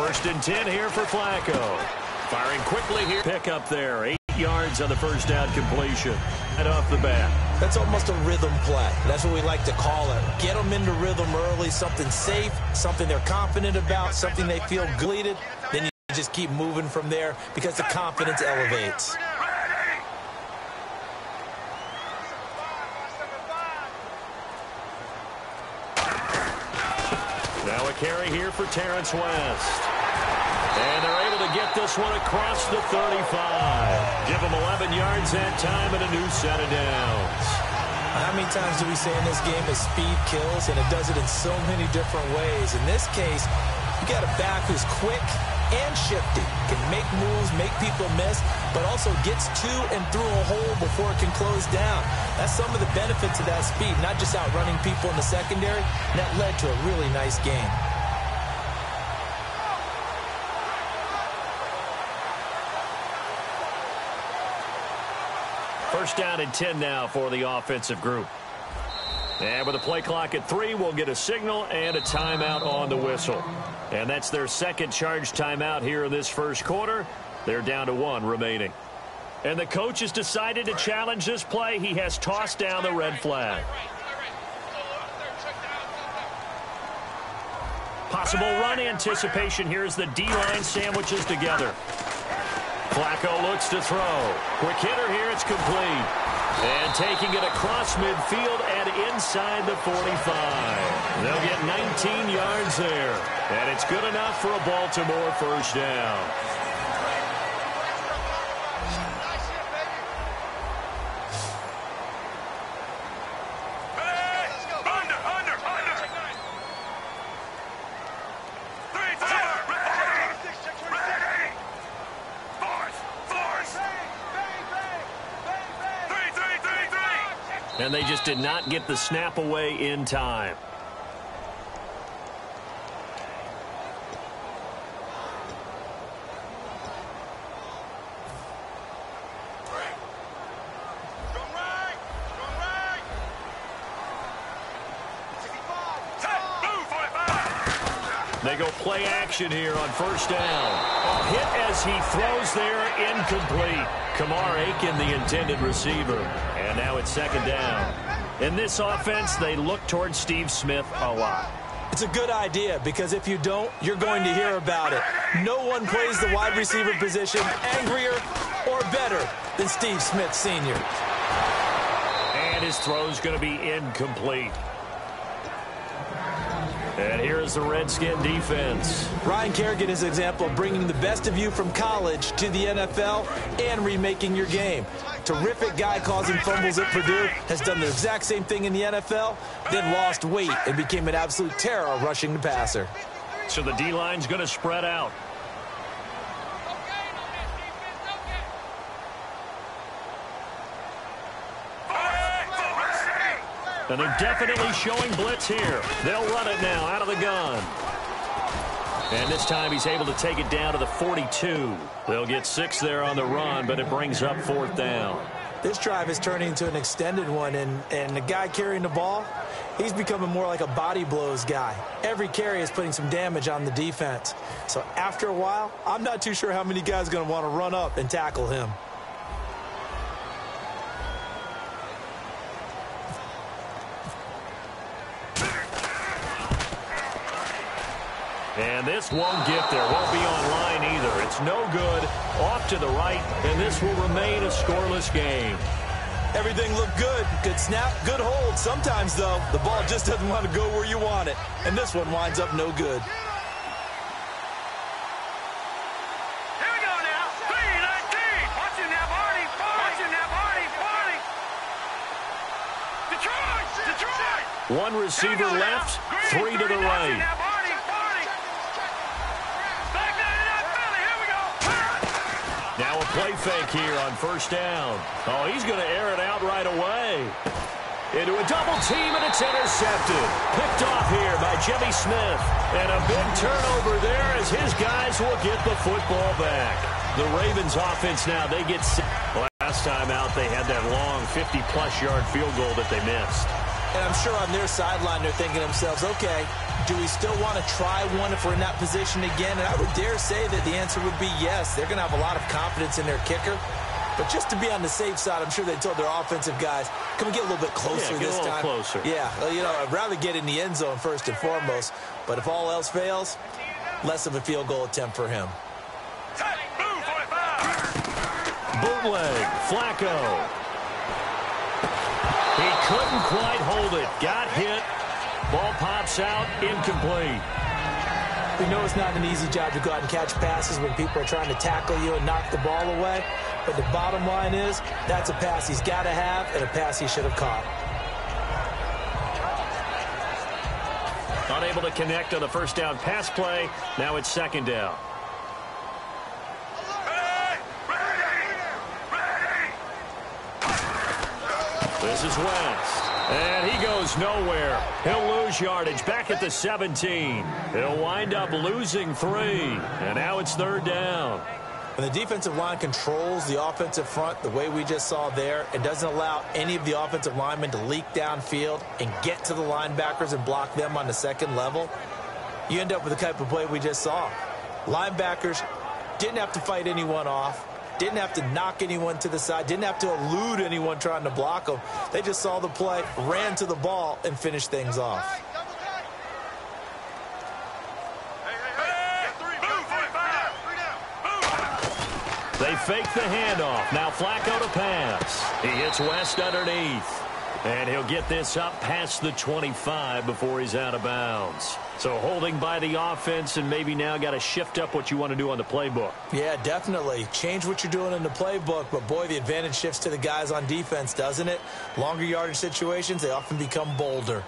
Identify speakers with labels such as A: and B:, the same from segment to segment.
A: First and 10 here for Flacco. Firing quickly here. Pick up there. 8 yards on the first down completion. Right off the bat.
B: That's almost a rhythm play. That's what we like to call it. Get them into rhythm early, something safe, something they're confident about, something they feel good. Then you just keep moving from there because the confidence elevates.
A: Now a carry here for Terrence West. And they're able to get this one across the 35. Give them 11 yards that time and a new set of downs.
B: How many times do we say in this game that speed kills, and it does it in so many different ways? In this case, you got a back who's quick and shifty, can make moves, make people miss, but also gets to and through a hole before it can close down. That's some of the benefits of that speed, not just outrunning people in the secondary. And that led to a really nice game.
A: First down and 10 now for the offensive group. And with the play clock at 3, we'll get a signal and a timeout on the whistle. And that's their second charge timeout here in this first quarter. They're down to 1 remaining. And the coach has decided to challenge this play. He has tossed down the red flag. Possible run anticipation here as the D-line sandwiches together. Flacco looks to throw. Quick hitter here, it's complete. And taking it across midfield and inside the 45. They'll get 19 yards there. And it's good enough for a Baltimore first down. And they just did not get the snap away in time. They go play action here on first down. A hit as he throws there, incomplete. Kamar Aiken, the intended receiver. And now it's second down. In this offense, they look towards Steve Smith a lot.
B: It's a good idea because if you don't, you're going to hear about it. No one plays the wide receiver position angrier or better than Steve Smith Sr.
A: And his throw's going to be incomplete. And here's the Redskin defense.
B: Ryan Kerrigan is an example of bringing the best of you from college to the NFL and remaking your game. Terrific guy causing fumbles at Purdue, has done the exact same thing in the NFL, then lost weight and became an absolute terror rushing the passer.
A: So the D-line's going to spread out. And they're definitely showing blitz here. They'll run it now out of the gun. And this time he's able to take it down to the 42. They'll get 6 there on the run, but it brings up 4th down.
B: This drive is turning into an extended one, and the guy carrying the ball, he's becoming more like a body blows guy. Every carry is putting some damage on the defense. So after a while, I'm not too sure how many guys are going to want to run up and tackle him.
A: And this won't get there. Won't be online either. It's no good. Off to the right, and this will remain a scoreless game.
B: Everything looked good. Good snap, good hold. Sometimes, though, the ball just doesn't want to go where you want it. And this one winds up no good.
C: Here we go now. 3-19. Watching that party. Watching that party. Detroit.
A: One receiver left, 3 to the right. Now a play fake here on first down. Oh, he's going to air it out right away. Into a double team, and it's intercepted. Picked off here by Jimmy Smith. And a big turnover there as his guys will get the football back. The Ravens offense now, they get set. Last time out, they had that long 50-plus yard field goal that they missed.
B: And I'm sure on their sideline they're thinking to themselves, okay, Do we still want to try one if we're in that position again? And I would dare say that the answer would be yes. They're going to have a lot of confidence in their kicker. But just to be on the safe side, I'm sure they told their offensive guys, can we get a little bit closer this time?
A: Closer.
B: Yeah, well, you know, I'd rather get in the end zone first and foremost. But if all else fails, less of a field goal attempt for him.
A: Bootleg, Flacco. He couldn't quite hold it. Got hit. Ball pops out, incomplete.
B: We know it's not an easy job to go out and catch passes when people are trying to tackle you and knock the ball away. But the bottom line is, that's a pass he's got to have and a pass he should have caught.
A: Unable to connect on the first down pass play. Now it's second down. This is Wentz. And he goes nowhere. He'll lose yardage back at the 17. He'll wind up losing 3. And now it's third down.
B: When the defensive line controls the offensive front the way we just saw there, it doesn't allow any of the offensive linemen to leak downfield and get to the linebackers and block them on the second level, you end up with the type of play we just saw. Linebackers didn't have to fight anyone off, didn't have to knock anyone to the side, didn't have to elude anyone trying to block them. They just saw the play, ran to the ball, and finished things off.
A: They fake the handoff. Now Flacco to pass. He hits West underneath. And he'll get this up past the 25 before he's out of bounds. So holding by the offense, and maybe now got to shift up what you want to do on the playbook.
B: Yeah, definitely. Change what you're doing in the playbook, but boy, the advantage shifts to the guys on defense, doesn't it? Longer yardage situations, they often become bolder.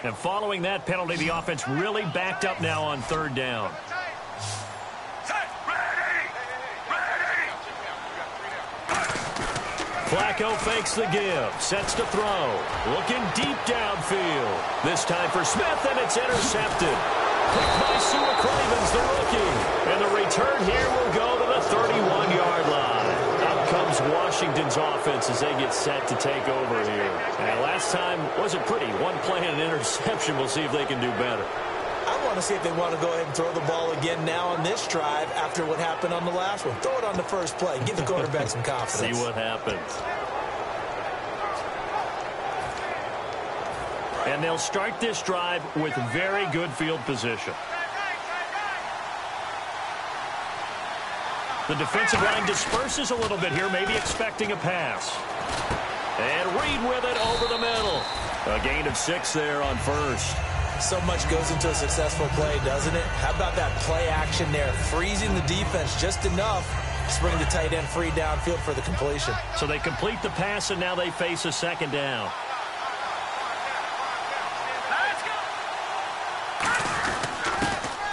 A: And following that penalty, the offense really backed up now on third down. Flacco fakes the give, sets to throw, looking deep downfield. This time for Smith, and it's intercepted. Picked by Sua Cravens, the rookie. And the return here will go to the 31-yard line. Out comes Washington's offense as they get set to take over here. And last time wasn't pretty. One play and an interception. We'll see if they can do better.
B: I want to see if they want to go ahead and throw the ball again now on this drive after what happened on the last one. Throw it on the first play. Give the quarterback some confidence.
A: See what happens. And they'll start this drive with very good field position. The defensive line disperses a little bit here, maybe expecting a pass. And Reed with it over the middle. A gain of 6 there on first.
B: So much goes into a successful play, doesn't it? How about that play action there? Freezing the defense just enough to bring the tight end free downfield for the completion.
A: So they complete the pass, and now they face a second down.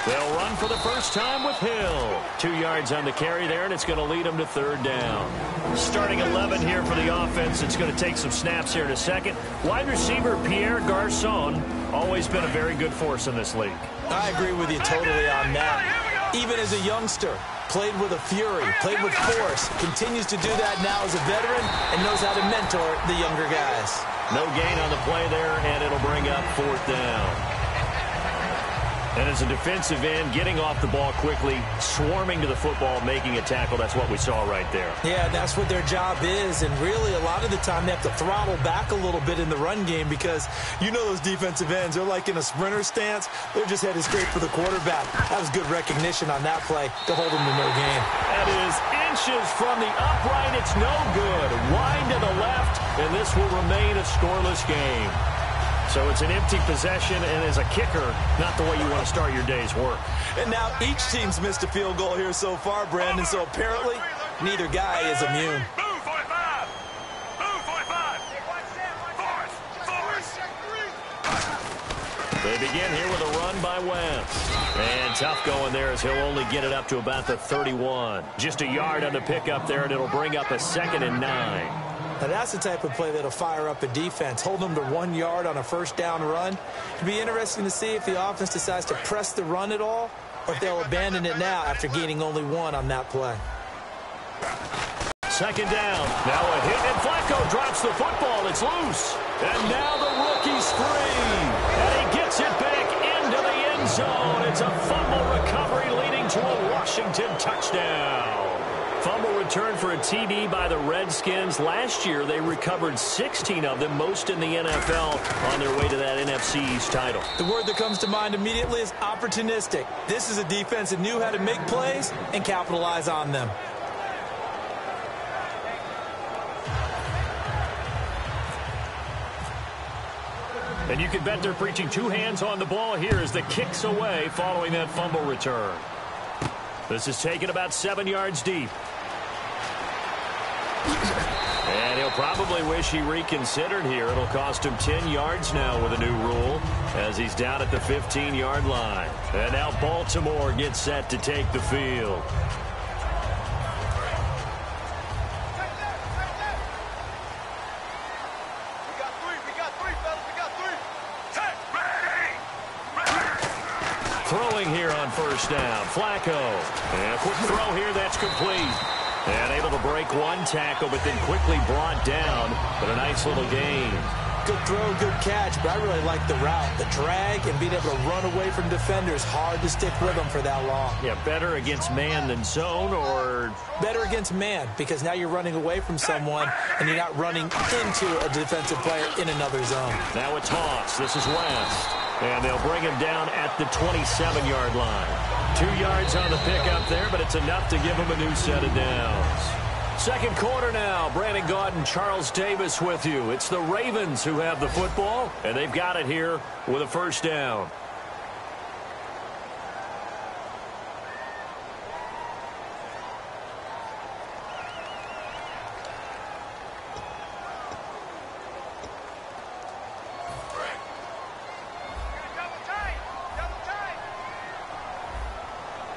A: They'll run for the first time with Hill. 2 yards on the carry there, and it's going to lead them to third down. Starting 11 here for the offense. It's going to take some snaps here in a second. Wide receiver Pierre Garçon, always been a very good force in this league.
B: I agree with you totally on that. Even as a youngster, played with a fury, played with force, continues to do that now as a veteran, and knows how to mentor the younger guys.
A: No gain on the play there, and it'll bring up fourth down. And as a defensive end, getting off the ball quickly, swarming to the football, making a tackle, that's what we saw right there.
B: Yeah, that's what their job is, and really a lot of the time they have to throttle back a little bit in the run game because you know those defensive ends, they're like in a sprinter stance. They're just headed straight for the quarterback. That was good recognition on that play to hold them to no gain.
A: That is inches from the upright. It's no good. Wide to the left, and this will remain a scoreless game. So it's an empty possession, and as a kicker, not the way you want to start your day's work.
B: And now each team's missed a field goal here so far, Brandon, so apparently neither guy is immune.
C: Move 45. Move 45.
A: They begin here with a run by West. And tough going there as he'll only get it up to about the 31. Just a yard on the pickup there, and it'll bring up a 2nd and 9.
B: Now that's the type of play that'll fire up a defense. Hold them to 1 yard on a first down run. It'll be interesting to see if the offense decides to press the run at all, or if they'll abandon it now after gaining only 1 on that play.
A: 2nd down. Now a hit, and Flacco drops the football. It's loose. And now the rookie's free. And he gets it back into the end zone. It's a fumble recovery leading to a Washington touchdown. Fumble return for a TD by the Redskins. Last year, they recovered 16 of them, most in the NFL, on their way to that NFC East title.
B: The word that comes to mind immediately is opportunistic. This is a defense that knew how to make plays and capitalize on them.
A: And you can bet they're preaching 2 hands on the ball here as the kick's away following that fumble return. This is taken about 7 yards deep. And he'll probably wish he reconsidered here. It'll cost him 10 yards now with a new rule as he's down at the 15-yard line. And now Baltimore gets set to take the field. Throwing here on first down. Flacco. And a quick throw here. That's complete. And able to break 1 tackle, but then quickly brought down. But a nice little gain.
B: Good throw, good catch, but I really like the route. The drag and being able to run away from defenders. Hard to stick with them for that long.
A: Yeah, better against man than zone, or?
B: Better against man, because now you're running away from someone and you're not running into a defensive player in another zone.
A: Now a toss. This is West. And they'll bring him down at the 27-yard line. 2 yards on the pickup there, but it's enough to give him a new set of downs. Second quarter now. Brandon Gaudin, Charles Davis with you. It's the Ravens who have the football, and they've got it here with a first down.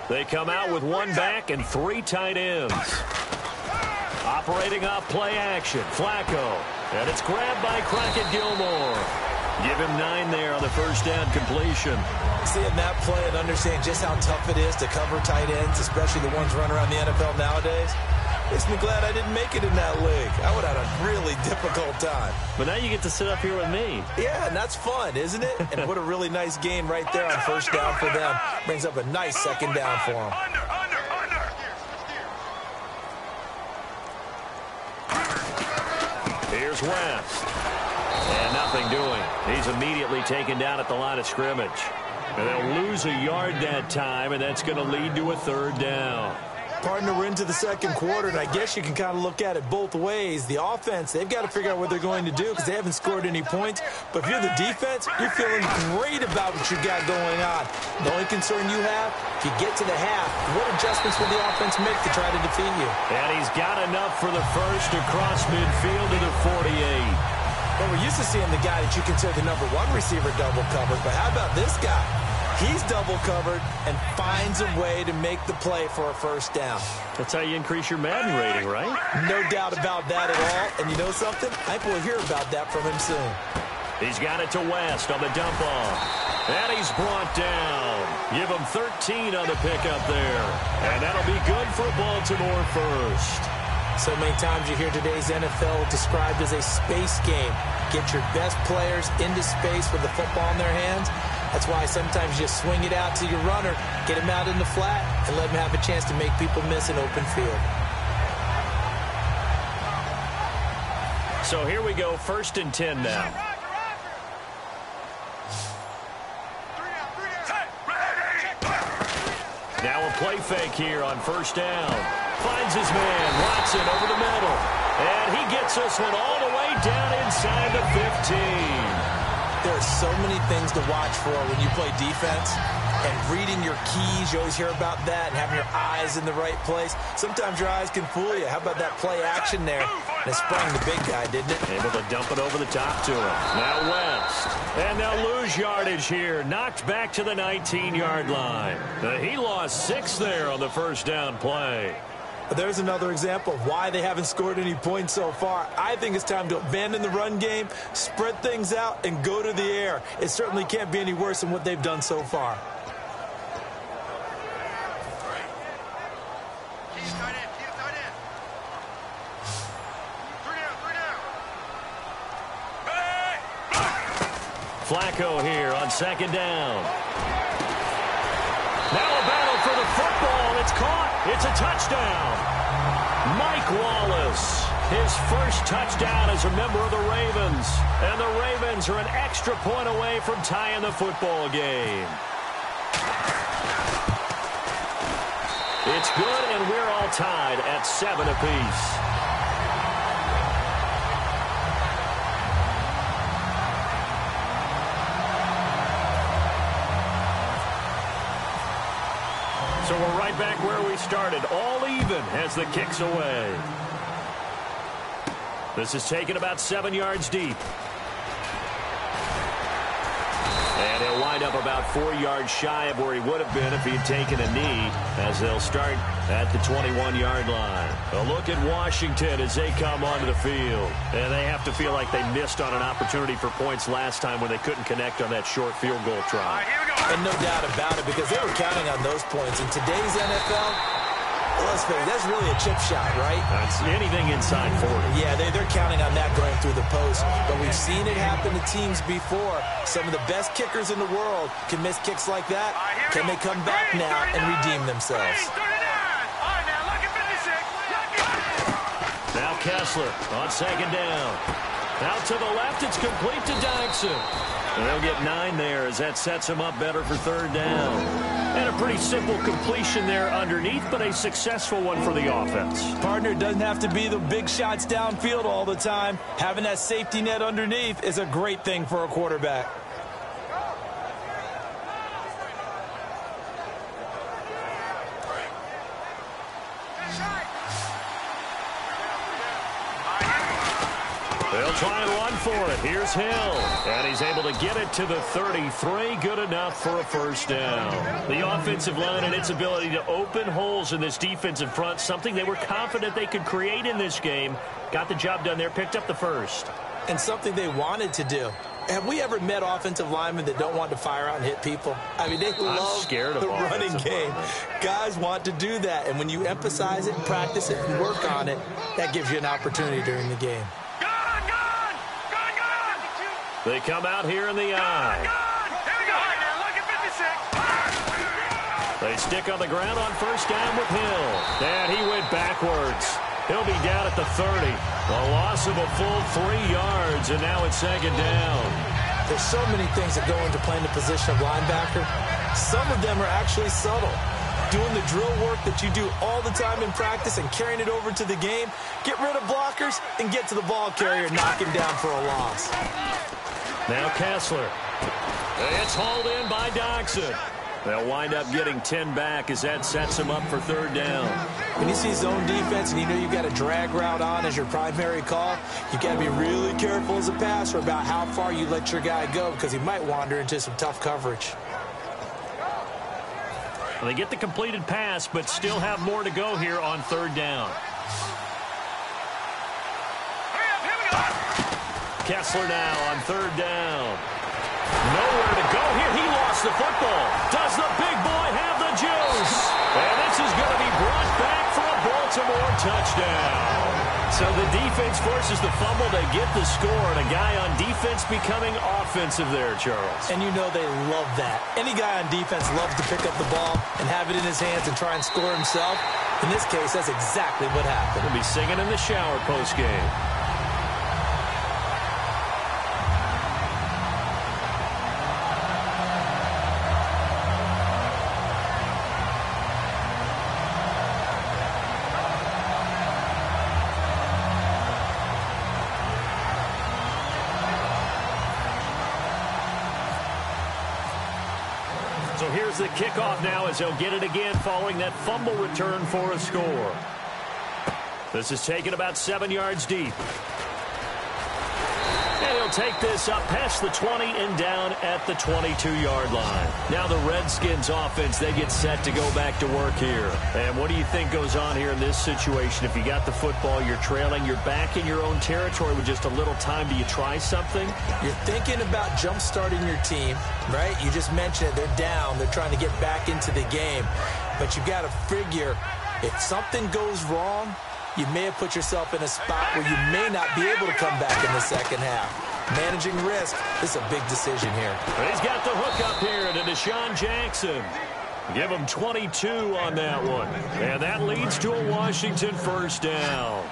A: They come out with 1 back and 3 tight ends. Operating off play action. Flacco. And it's grabbed by Crockett Gilmore. Give him 9 there on the first down completion.
B: Seeing that play and understanding just how tough it is to cover tight ends, especially the ones running around the NFL nowadays, makes me glad I didn't make it in that league. I would have had a really difficult time.
A: But now you get to sit up here with me.
B: Yeah, and that's fun, isn't it? And what a really nice gain right there on first down for them. Brings up a nice second down for them.
A: Here's West. And nothing doing. He's immediately taken down at the line of scrimmage. And they'll lose a yard that time, and that's going to lead to a third down.
B: Partner, we're into the second quarter, and I guess you can kind of look at it both ways. The offense, they've got to figure out what they're going to do because they haven't scored any points. But if you're the defense, you're feeling great about what you got going on. The only concern you have, if you get to the half, what adjustments will the offense make to try to defeat you?
A: And he's got enough for the first across midfield to the 48.
B: Well, we're used to seeing the guy that you consider the #1 receiver double covered, but how about this guy? He's double covered and finds a way to make the play for a first down.
A: That's how you increase your Madden rating, right?
B: No doubt about that at all. And you know something? I think we'll hear about that from him soon.
A: He's got it to West on the dump off. And he's brought down. Give him 13 on the pickup there. And that'll be good for Baltimore first.
B: So many times you hear today's NFL described as a space game. Get your best players into space with the football in their hands. That's why sometimes you just swing it out to your runner, get him out in the flat, and let him have a chance to make people miss an open field.
A: So here we go, 1st and 10 now. Now a play fake here on first down. Finds his man, Watson over the middle. And he gets this one all the way down inside the 15.
B: There are so many things to watch for when you play defense. And reading your keys, you always hear about that, and having your eyes in the right place. Sometimes your eyes can fool you. How about that play action there? And it sprung the big guy, didn't it?
A: Able to dump it over the top to him. Now West. And they'll lose lose yardage here. Knocked back to the 19-yard line. He lost 6 there on the first down play.
B: There's another example of why they haven't scored any points so far. I think it's time to abandon the run game, spread things out, and go to the air. It certainly can't be any worse than what they've done so far.
A: Flacco here on second down. Now a battle for the football. It's caught. It's a touchdown. Mike Wallace, his first touchdown as a member of the Ravens. And the Ravens are an extra point away from tying the football game. It's good, and we're all tied at 7 apiece. So we're right back where we started, all even as the kick's away. This is taken about 7 yards deep. And he'll wind up about 4 yards shy of where he would have been if he had taken a knee, as they'll start at the 21-yard line. A look at Washington as they come onto the field. And they have to feel like they missed on an opportunity for points last time when they couldn't connect on that short field goal try.
B: And no doubt about it, because they were counting on those points. In today's NFL, let's face it, that's really a chip shot, right?
A: That's anything inside 40.
B: Yeah, they're counting on that going through the post. But we've seen it happen to teams before. Some of the best kickers in the world can miss kicks like that. Can they come back now and redeem themselves?
A: Now Kessler on second down. Out to the left, it's complete to Dyson. And they'll get 9 there as that sets him up better for third down. And a pretty simple completion there underneath, but a successful one for the offense.
B: Partner, it doesn't have to be the big shots downfield all the time. Having that safety net underneath is a great thing for a quarterback.
A: They'll try and run for it. Here's Hill. And he's able to get it to the 33. Good enough for a first down. The offensive line and its ability to open holes in this defensive front, something they were confident they could create in this game. Got the job done there, picked up the first.
B: And something they wanted to do. Have we ever met offensive linemen that don't want to fire out and hit people? I mean, they love the running game. Guys want to do that. And when you emphasize it, practice it, and work on it, that gives you an opportunity during the game.
A: They come out here in the eye. They stick on the ground on first down with Hill. And he went backwards. He'll be down at the 30. A loss of a full 3 yards, and now it's second down.
B: There's so many things that go into playing the position of linebacker. Some of them are actually subtle. Doing the drill work that you do all the time in practice and carrying it over to the game. Get rid of blockers and get to the ball carrier, knock him down for a loss.
A: Now Kessler. It's hauled in by Doxson. They'll wind up getting 10 back as that sets them up for third down.
B: When you see zone defense and you know you've got a drag route on as your primary call, you've got to be really careful as a passer about how far you let your guy go because he might wander into some tough coverage.
A: Well, they get the completed pass, but still have more to go here on third down. Kessler now on third down. Nowhere to go here. He lost the football. Does the big boy have the juice? And this is going to be brought back for a Baltimore touchdown. So the defense forces the fumble. They get the score, and a guy on defense becoming offensive there, Charles.
B: And you know they love that. Any guy on defense loves to pick up the ball and have it in his hands and try and score himself. In this case, that's exactly what happened.
A: He'll be singing in the shower post-game. So here's the kickoff now as they'll get it again following that fumble return for a score. This is taken about 7 yards deep. And he'll take this up past the 20 and down at the 22-yard line. Now the Redskins offense, they get set to go back to work here. And what do you think goes on here in this situation? If you got the football, you're trailing, you're back in your own territory with just a little time. Do you try something?
B: You're thinking about jump-starting your team, right? You just mentioned it. They're down. They're trying to get back into the game. But you've got to figure if something goes wrong, you may have put yourself in a spot where you may not be able to come back in the second half. Managing risk is a big decision here.
A: But he's got the hook up here to Deshaun Jackson. Give him 22 on that one. And that leads to a Washington first down.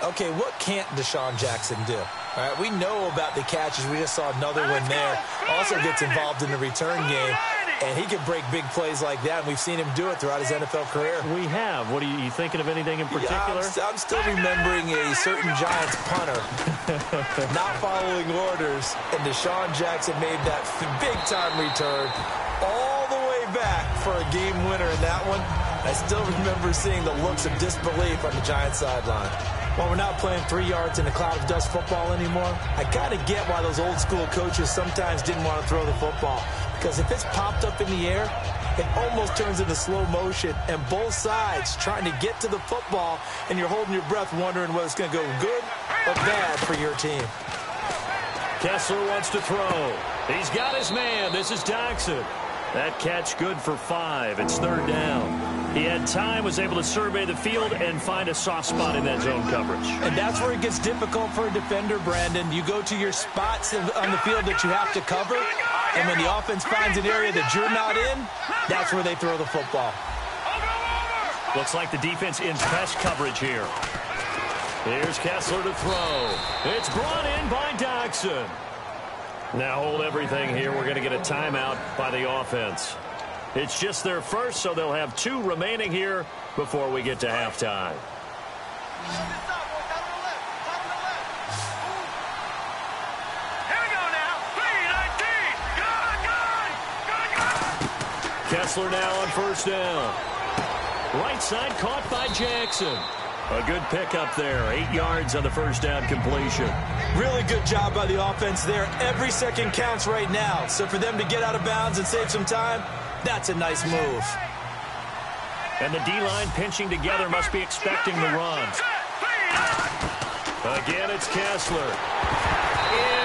B: Okay, what can't Deshaun Jackson do? All right, we know about the catches. We just saw another one there. Also gets involved in the return game. And he can break big plays like that, and we've seen him do it throughout his NFL career.
A: We have. What are you thinking of anything in particular?
B: Yeah, I'm still remembering a certain Giants punter not following orders, and Deshaun Jackson made that big-time return all the way back for a game winner in that one. I still remember seeing the looks of disbelief on the Giants sideline. While we're not playing 3 yards in a cloud of dust football anymore, I kind of get why those old-school coaches sometimes didn't want to throw the football. Because if it's popped up in the air, it almost turns into slow motion, and both sides trying to get to the football, and you're holding your breath wondering whether it's going to go good or bad for your team.
A: Kessler wants to throw. He's got his man. This is Jackson. That catch good for 5. It's third down. He had time, was able to survey the field and find a soft spot in that zone coverage.
B: And that's where it gets difficult for a defender, Brandon. You go to your spots on the field that you have to cover, and when the offense finds an area that you're not in, that's where they throw the football.
A: Looks like the defense in press coverage here. Here's Kessler to throw. It's brought in by Jackson. Now hold everything here. We're going to get a timeout by the offense. It's just their first, so they'll have 2 remaining here before we get to halftime.
C: Here we go now. 3-19. Good.
A: Kessler now on first down. Right side caught by Jackson. A good pickup there. 8 yards on the first down completion.
B: Really good job by the offense there. Every second counts right now. So for them to get out of bounds and save some time, that's a nice move.
A: And the D-line pinching together must be expecting the run. Again, it's Kessler.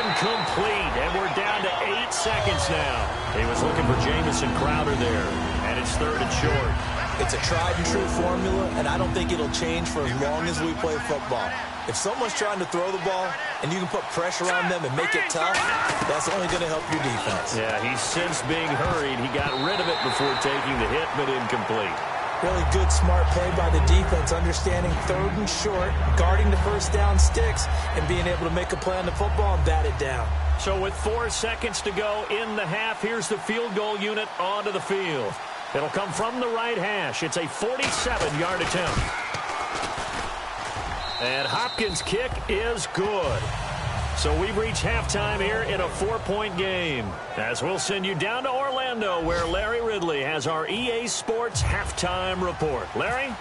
A: Incomplete. And we're down to 8 seconds now. He was looking for Jamison Crowder there. And it's third and short.
B: It's a tried-and-true formula, and I don't think it'll change for as long as we play football. If someone's trying to throw the ball and you can put pressure on them and make it tough, that's only going to help your defense.
A: Yeah, he's since being hurried. He got rid of it before taking the hit, but incomplete.
B: Really good, smart play by the defense, understanding third and short, guarding the first down sticks, and being able to make a play on the football and bat it down.
A: So with 4 seconds to go in the half, here's the field goal unit onto the field. It'll come from the right hash. It's a 47-yard attempt. And Hopkins' kick is good. So we've reached halftime here in a 4-point game. As we'll send you down to Orlando, where Larry Ridley has our EA Sports halftime report. Larry?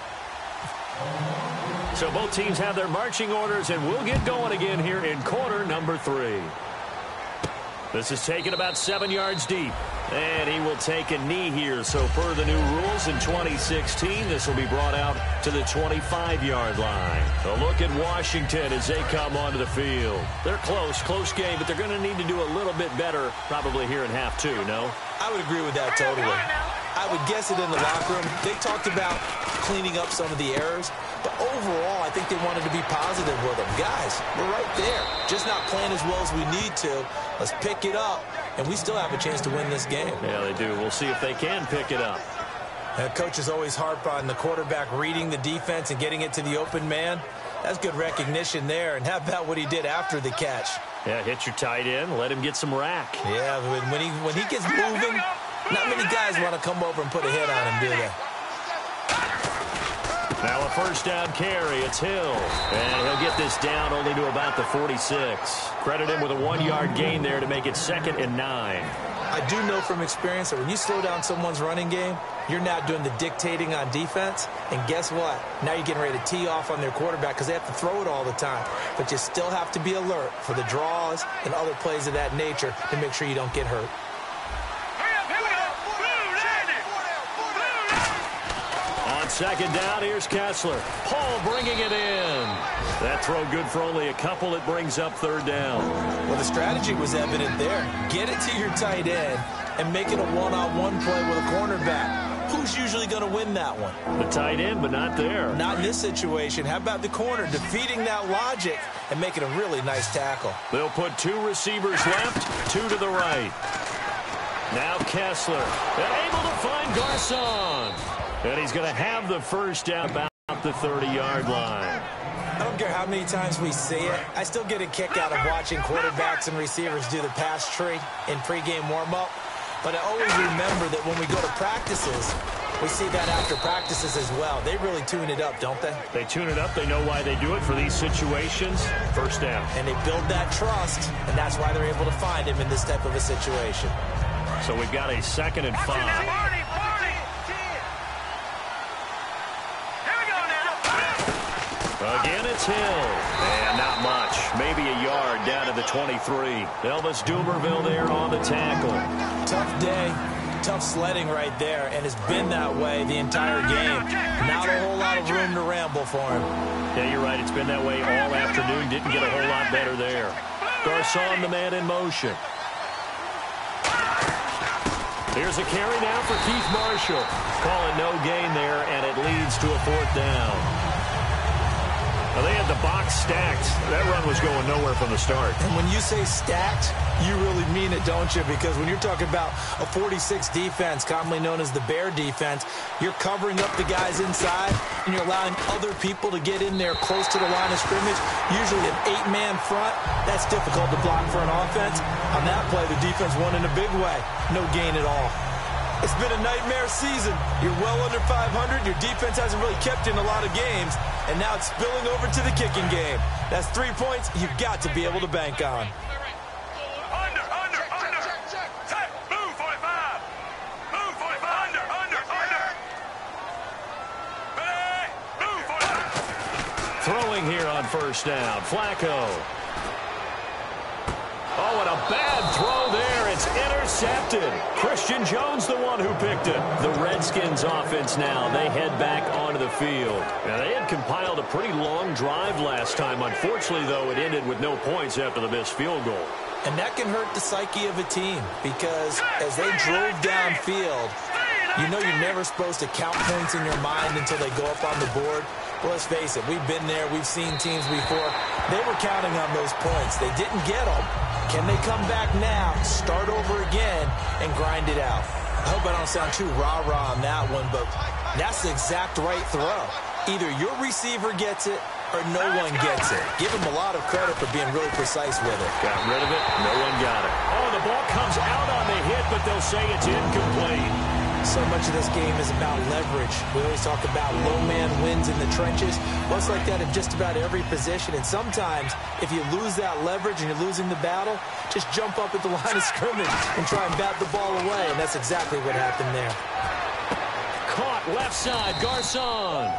A: So both teams have their marching orders, and we'll get going again here in quarter number 3. This is taken about 7 yards deep. And he will take a knee here. So per the new rules in 2016, this will be brought out to the 25-yard line. A look at Washington as they come onto the field. They're close game, but they're going to need to do a little bit better probably here in half 2, no?
B: I would agree with that totally. I would guess it in the locker room. They talked about cleaning up some of the errors, but overall, I think they wanted to be positive with them. Guys, we're right there. Just not playing as well as we need to. Let's pick it up, and we still have a chance to win this game.
A: Yeah, they do. We'll see if they can pick it up.
B: Coaches always harp on the quarterback reading the defense and getting it to the open man. That's good recognition there. And how about what he did after the catch?
A: Yeah, hit your tight end. Let him get some rack.
B: Yeah, when he gets moving, not many guys want to come over and put a hit on him, do they?
A: Now a first down carry. It's Hill. And he'll get this down only to about the 46. Credit him with a 1-yard gain there to make it 2nd and 9.
B: I do know from experience that when you slow down someone's running game, you're now doing the dictating on defense. And guess what? Now you're getting ready to tee off on their quarterback because they have to throw it all the time. But you still have to be alert for the draws and other plays of that nature to make sure you don't get hurt.
A: Second down, here's Kessler. Paul bringing it in. That throw good for only a couple. It brings up third down.
B: Well, the strategy was evident there. Get it to your tight end and make it a one-on-one play with a cornerback. Who's usually going to win that one?
A: The tight end, but not there.
B: Not in this situation. How about the corner defeating that logic and making a really nice tackle?
A: They'll put two receivers left, two to the right. Now Kessler, and able to find Garcon. And he's going to have the first down about the 30-yard line.
B: I don't care how many times we see it. I still get a kick out of watching quarterbacks and receivers do the pass tree in pregame warm-up. But I always remember that when we go to practices, we see that after practices as well. They really tune it up, don't they?
A: They tune it up. They know why they do it for these situations. First down.
B: And they build that trust, and that's why they're able to find him in this type of a situation.
A: So we've got a 2nd and 5. Again, it's Hill. And not much. Maybe a yard down to the 23. Elvis Dumerville there on the tackle.
B: Tough day. Tough sledding right there, and it's been that way the entire game. Not a whole lot of room to ramble for him.
A: Yeah, you're right. It's been that way all afternoon. Didn't get a whole lot better there. Garcon, the man in motion. Here's a carry now for Keith Marshall. Calling no gain there, and it leads to a 4th down. Well, they had the box stacked. That run was going nowhere from the start.
B: And when you say stacked, you really mean it, don't you? Because when you're talking about a 46 defense, commonly known as the Bear defense, you're covering up the guys inside, and you're allowing other people to get in there close to the line of scrimmage, usually an 8-man front. That's difficult to block for an offense. On that play, the defense won in a big way. No gain at all. It's been a nightmare season. You're well under 500. Your defense hasn't really kept in a lot of games. And now it's spilling over to the kicking game. That's 3 points you've got to be able to bank on.
C: Under. Set. Move 45. Move 45. Under. Ready. Move 45.
A: Throwing here on first down. Flacco. Oh, and a bad throw there. It's intercepted. Christian Jones, the one who picked it. The Redskins offense now. They head back onto the field. Now, they had compiled a pretty long drive last time. Unfortunately, though, it ended with no points after the missed field goal.
B: And that can hurt the psyche of a team because as they drove downfield, you know you're never supposed to count points in your mind until they go up on the board. Well, let's face it, we've been there. We've seen teams before. They were counting on those points. They didn't get them. Can they come back now, start over again, and grind it out? I hope I don't sound too rah-rah on that one, but that's the exact right throw. Either your receiver gets it or no one gets it. Give him a lot of credit for being really precise with it.
A: Got rid of it. No one got it. Oh, the ball comes out on the hit, but they'll say it's incomplete.
B: So much of this game is about leverage. We always talk about low man wins in the trenches. Well, it's like that in just about every position. And sometimes, if you lose that leverage and you're losing the battle, just jump up at the line of scrimmage and try and bat the ball away. And that's exactly what happened there.
A: Caught left side, Garcon.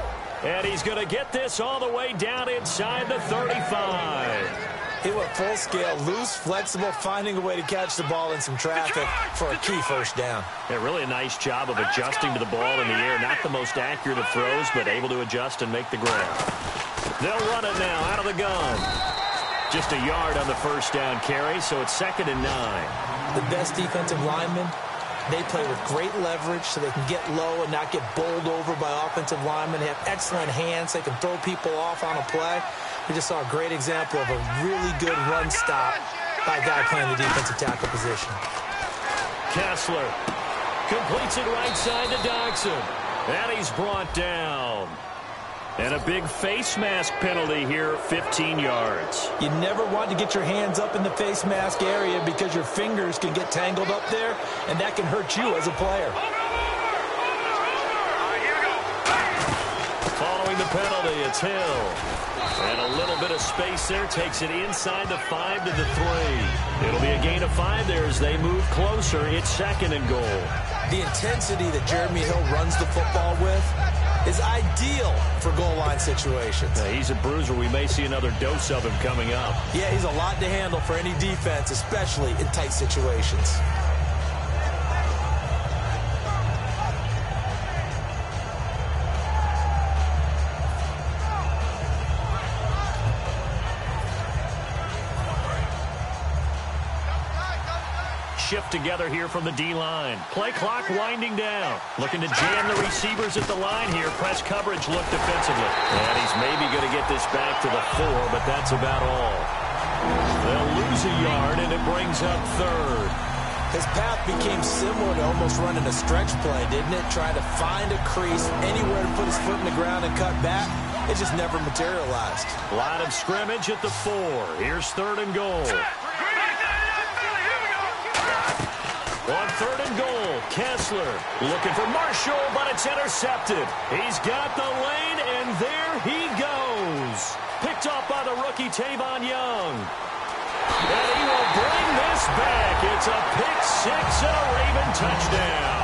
A: And he's going to get this all the way down inside the 35.
B: He went full scale, loose, flexible, finding a way to catch the ball in some traffic for a key first down.
A: Yeah, really a nice job of adjusting to the ball in the air. Not the most accurate of throws, but able to adjust and make the grab. They'll run it now out of the gun. Just a yard on the first down carry, so it's 2nd and 9.
B: The best defensive linemen, they play with great leverage so they can get low and not get bowled over by offensive linemen. They have excellent hands. They can throw people off on a play. We just saw a great example of a really good run stop by a guy playing the defensive tackle position.
A: Kessler completes it right side to Dodson. And he's brought down. And a big face mask penalty here, 15 yards.
B: You never want to get your hands up in the face mask area because your fingers can get tangled up there, and that can hurt you as a player.
A: Following the penalty, it's Hill. And a little bit of space there takes it inside the 5 to the 3. It'll be a gain of 5 there as they move closer. It's 2nd and goal.
B: The intensity that Jeremy Hill runs the football with is ideal for goal line situations.
A: He's a bruiser. We may see another dose of him coming up.
B: Yeah, he's a lot to handle for any defense, especially in tight situations.
A: Shift together here from the D-line. Play clock winding down. Looking to jam the receivers at the line here. Press coverage look defensively. And he's maybe going to get this back to the 4, but that's about all. They'll lose a yard, and it brings up 3rd.
B: His path became similar to almost running a stretch play, didn't it? Trying to find a crease, anywhere to put his foot in the ground and cut back. It just never materialized.
A: Line of scrimmage at the 4. Here's 3rd and goal. On 3rd and goal, Kessler looking for Marshall, but it's intercepted. He's got the lane, and there he goes. Picked off by the rookie Tavon Young. And he will bring this back. It's a pick 6 and a Raven touchdown.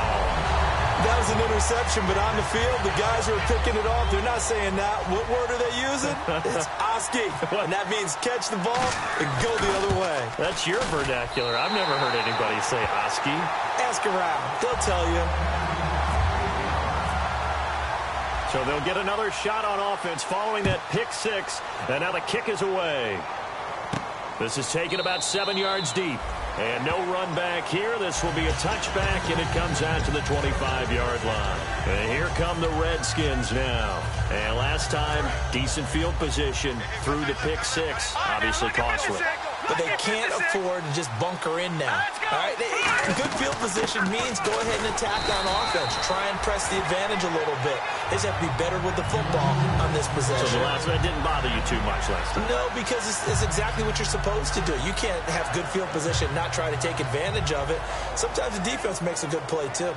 B: That was an interception, but on the field, the guys who are picking it off, they're not saying that. What word are they using? It's Oski, and that means catch the ball and go the other way.
A: That's your vernacular. I've never heard anybody say Oski.
B: Ask around. They'll tell you.
A: So they'll get another shot on offense following that pick 6, and now the kick is away. This is taken about 7 yards deep. And no run back here. This will be a touchback, and it comes out to the 25-yard line. And here come the Redskins now. And last time, decent field position through the pick 6. Obviously costly.
B: But they can't afford to just bunker in now. All right, good field position means go ahead and attack on offense. Try and press the advantage a little bit. They just have to be better with the football on this possession.
A: So the last one didn't bother you too much last time?
B: No, because it's exactly what you're supposed to do. You can't have good field position, not try to take advantage of it. Sometimes the defense makes a good play, too.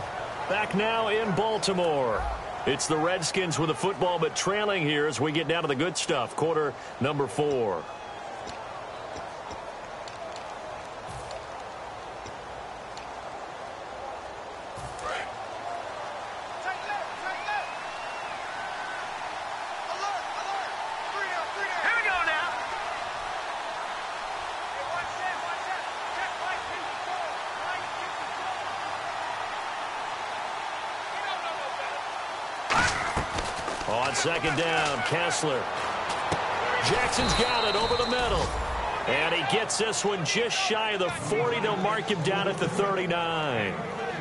A: Back now in Baltimore. It's the Redskins with the football, but trailing here as we get down to the good stuff. Quarter number 4. On 2nd down, Kessler. Jackson's got it over the middle. And he gets this one just shy of the 40. They'll mark him down at the 39.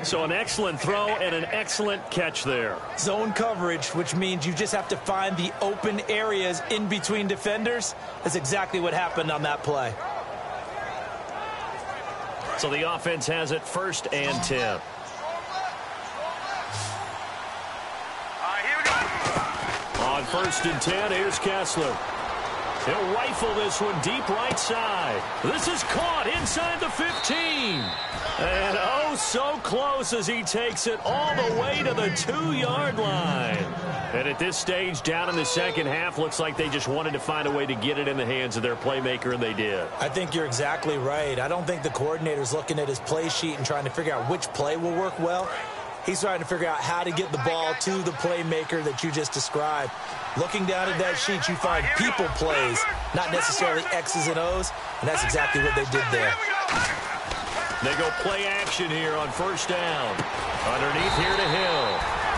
A: So an excellent throw and an excellent catch there.
B: Zone coverage, which means you just have to find the open areas in between defenders. That's exactly what happened on that play.
A: So the offense has it 1st and 10. On 1st and 10, here's Kessler. He'll rifle this one deep right side. This is caught inside the 15. And oh, so close as he takes it all the way to the 2-yard line. And at this stage, down in the second half, looks like they just wanted to find a way to get it in the hands of their playmaker, and they did.
B: I think you're exactly right. I don't think the coordinator's looking at his play sheet and trying to figure out which play will work well. He's trying to figure out how to get the ball to the playmaker that you just described. Looking down at that sheet, you find people plays, not necessarily X's and O's, and that's exactly what they did there.
A: They go play action here on 1st down. Underneath here to Hill.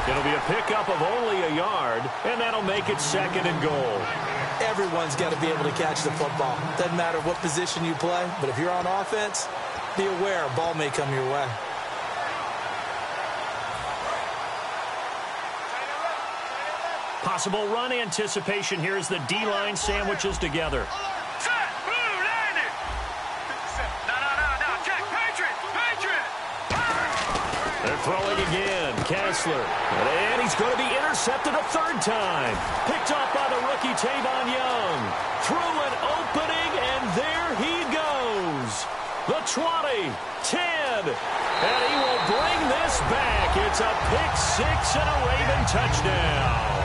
A: It'll be a pickup of only a yard, and that'll make it 2nd and goal.
B: Everyone's got to be able to catch the football. Doesn't matter what position you play, but if you're on offense, be aware a ball may come your way.
A: Possible run anticipation here as the D-line sandwiches together. They're throwing again. Kessler. And he's going to be intercepted a 3rd time. Picked off by the rookie Tavon Young. Through an opening, and there he goes. The 20, 10, and he will bring this back. It's a pick 6 and a Raven touchdown.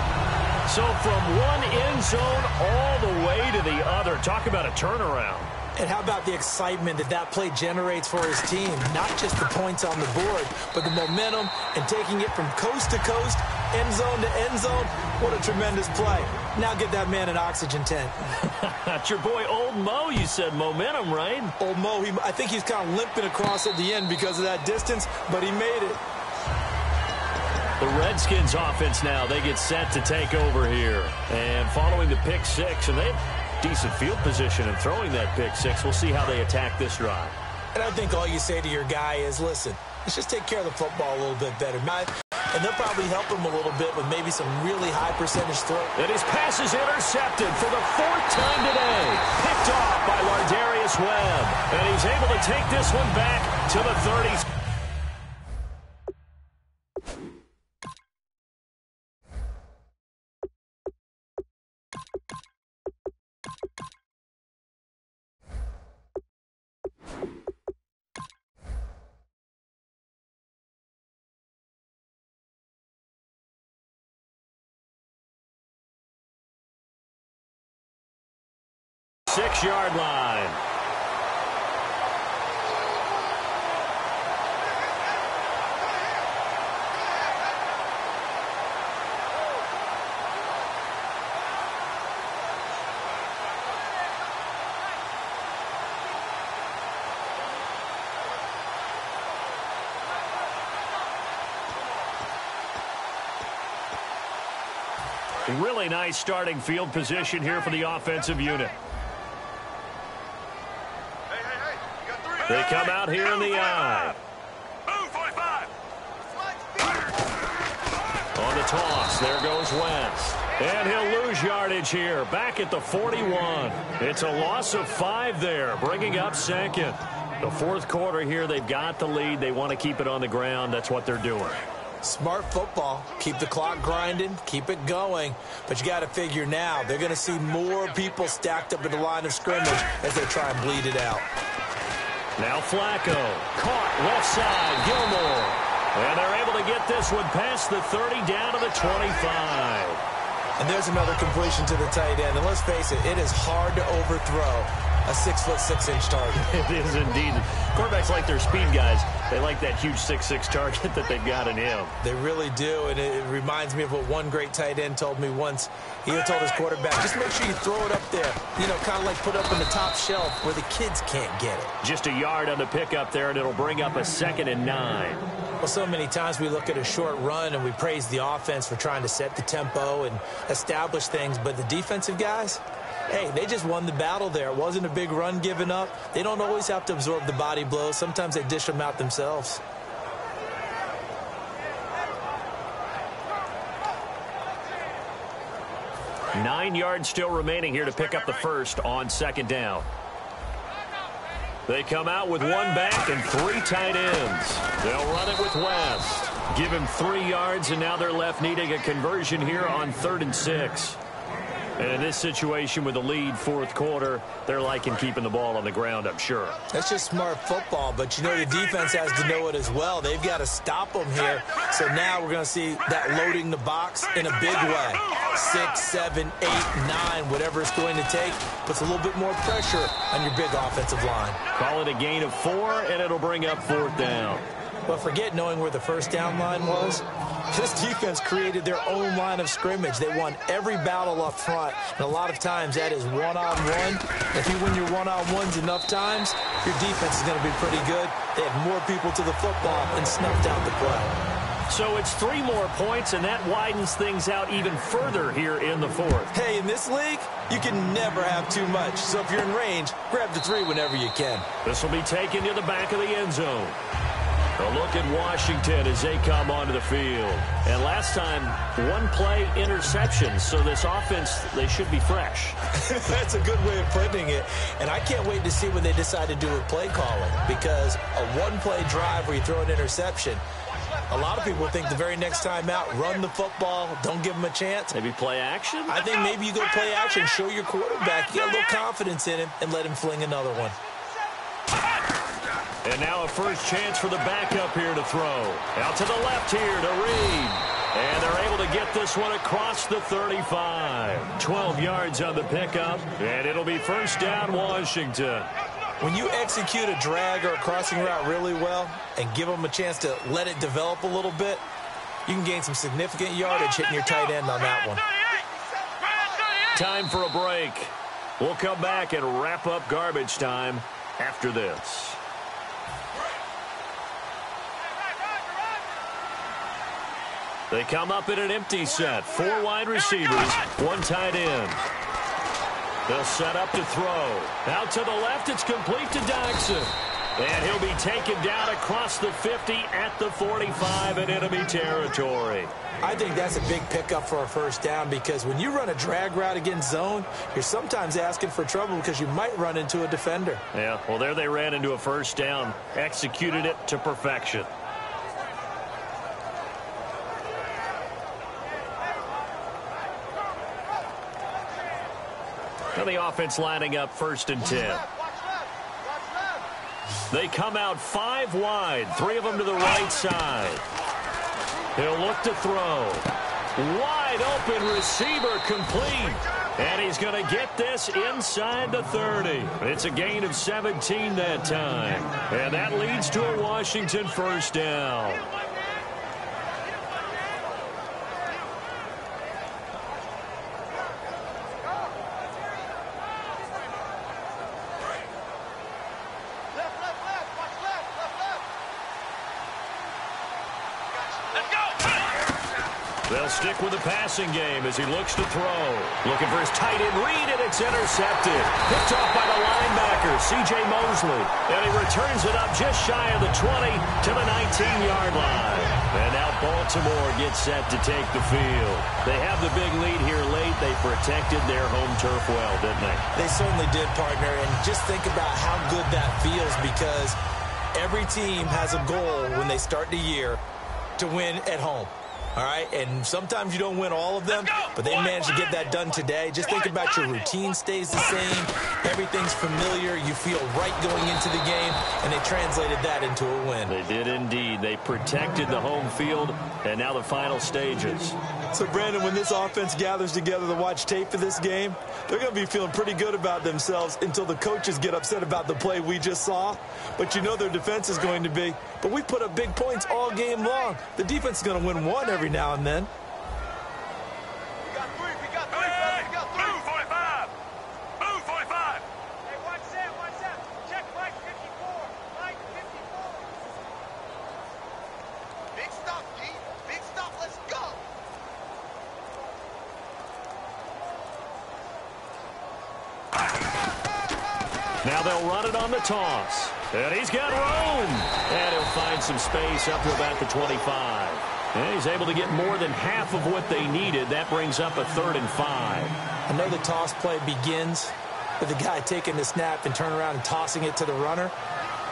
A: So from one end zone all the way to the other. Talk about a turnaround.
B: And how about the excitement that play generates for his team? Not just the points on the board, but the momentum and taking it from coast to coast, end zone to end zone. What a tremendous play. Now get that man an oxygen tent.
A: That's your boy Old Mo, you said momentum, right?
B: Old Mo, I think he's kind of limping across at the end because of that distance, but he made it.
A: The Redskins offense now, they get set to take over here. And following the pick six, and they have decent field position and throwing that pick six. We'll see how they attack this drive.
B: And I think all you say to your guy is, listen, let's just take care of the football a little bit better. And they'll probably help him a little bit with maybe some really high percentage throw.
A: And his pass is intercepted for the fourth time today. Picked off by Lardarius Webb. And he's able to take this one back to the 30s. Six-yard line. Really nice starting field position here for the offensive unit. They come out here in the I. On the toss, there goes Wentz. And he'll lose yardage here, back at the 41. It's a loss of 5 there, bringing up second. The fourth quarter here, they've got the lead. They want to keep it on the ground. That's what they're doing.
B: Smart football. Keep the clock grinding. Keep it going. But you got to figure now, they're going to see more people stacked up at the line of scrimmage as they try and bleed it out.
A: Now Flacco, caught left side, Gilmore. And they're able to get this one past the 30 down to the 25.
B: And there's another completion to the tight end. And let's face it, it is hard to overthrow a 6'6" target.
A: It is indeed. Quarterbacks like their speed guys. They like that huge 6'6" target that they've got in him.
B: They really do, and it reminds me of what one great tight end told me once. He told his quarterback, just make sure you throw it up there. You know, kind of like put up in the top shelf where the kids can't get it.
A: Just a yard on the pickup there, and it'll bring up a 2nd and 9.
B: Well, so many times we look at a short run and we praise the offense for trying to set the tempo and establish things, but the defensive guys, hey, they just won the battle there. It wasn't a big run given up. They don't always have to absorb the body blows. Sometimes they dish them out themselves.
A: Nine yards still remaining here to pick up the first on 2nd down. They come out with 1 back and 3 tight ends. They'll run it with West. Give him 3 yards, and now they're left needing a conversion here on 3rd and 6. And in this situation with the lead, fourth quarter, they're liking keeping the ball on the ground, I'm sure.
B: That's just smart football, but you know the defense has to know it as well. They've got to stop them here. So now we're going to see that loading the box in a big way. 6, 7, 8, 9, whatever it's going to take, puts a little bit more pressure on your big offensive line.
A: Call it a gain of 4, and it'll bring up 4th down.
B: But forget knowing where the first down line was. This defense created their own line of scrimmage. They won every battle up front, and a lot of times that is one-on-one. If you win your one-on-ones enough times, your defense is going to be pretty good. They have more people to the football and snuffed out the play.
A: So it's 3 more points, and that widens things out even further here in the fourth.
B: Hey, in this league, you can never have too much. So if you're in range, grab the 3 whenever you can.
A: This will be taken to the back of the end zone. A look at Washington as they come onto the field. And last time, 1 play interception. So this offense, they should be fresh.
B: That's a good way of putting it. And I can't wait to see what they decide to do with play calling. Because a 1-play drive where you throw an interception, a lot of people think the very next time out, run the football, don't give them a chance.
A: Maybe play action?
B: I think maybe you go play action, show your quarterback you got a little confidence in him, and let him fling another one.
A: And now a first chance for the backup here to throw. Out to the left here to Reed. And they're able to get this one across the 35. 12 yards on the pickup, and it'll be first down, Washington.
B: When you execute a drag or a crossing route really well and give them a chance to let it develop a little bit, you can gain some significant yardage hitting your tight end on that one.
A: Time for a break. We'll come back and wrap up garbage time after this. They come up in an empty set. 4 wide receivers, 1 tight end. They'll set up to throw. Out to the left, it's complete to Dodson. And he'll be taken down across the 50 at the 45 in enemy territory.
B: I think that's a big pickup for a first down because when you run a drag route against zone, you're sometimes asking for trouble because you might run into a defender.
A: Yeah, well, there they ran into a first down. Executed it to perfection. And the offense lining up 1st and 10. They come out 5 wide, 3 of them to the right side. He'll look to throw. Wide open receiver complete. And he's going to get this inside the 30. It's a gain of 17 that time. And that leads to a Washington first down. They'll stick with the passing game as he looks to throw. Looking for his tight end read, and it's intercepted. Picked off by the linebacker, C.J. Mosley. And he returns it up just shy of the 20 to the 19-yard line. And now Baltimore gets set to take the field. They have the big lead here late. They protected their home turf well, didn't they?
B: They certainly did, partner. And just think about how good that feels because every team has a goal when they start the year to win at home. All right, and sometimes you don't win all of them, but they managed to get that done today. Just think about your routine stays the same. Everything's familiar. You feel right going into the game, and they translated that into a win.
A: They did indeed. They protected the home field, and now the final stages.
B: So, Brandon, when this offense gathers together to watch tape for this game, they're going to be feeling pretty good about themselves until the coaches get upset about the play we just saw. But you know their defense is going to be. But we put up big points all game long. The defense is going to win one every now and then.
C: We got 3, brother. We got 3. Move 45. Move 45. Hey, watch that. Check Mike 54. Mike 54. Big stop, Pete. Big stop. Let's go.
A: Now they'll run it on the toss. And he's got room. And he'll find some space up to about the 25. And he's able to get more than half of what they needed. That brings up a 3rd and 5.
B: I know the toss play begins with the guy taking the snap and turning around and tossing it to the runner.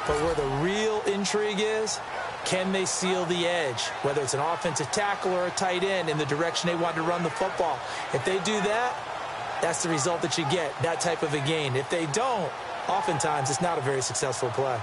B: But where the real intrigue is, can they seal the edge? Whether it's an offensive tackle or a tight end in the direction they want to run the football. If they do that, that's the result that you get, that type of a gain. If they don't, oftentimes it's not a very successful play.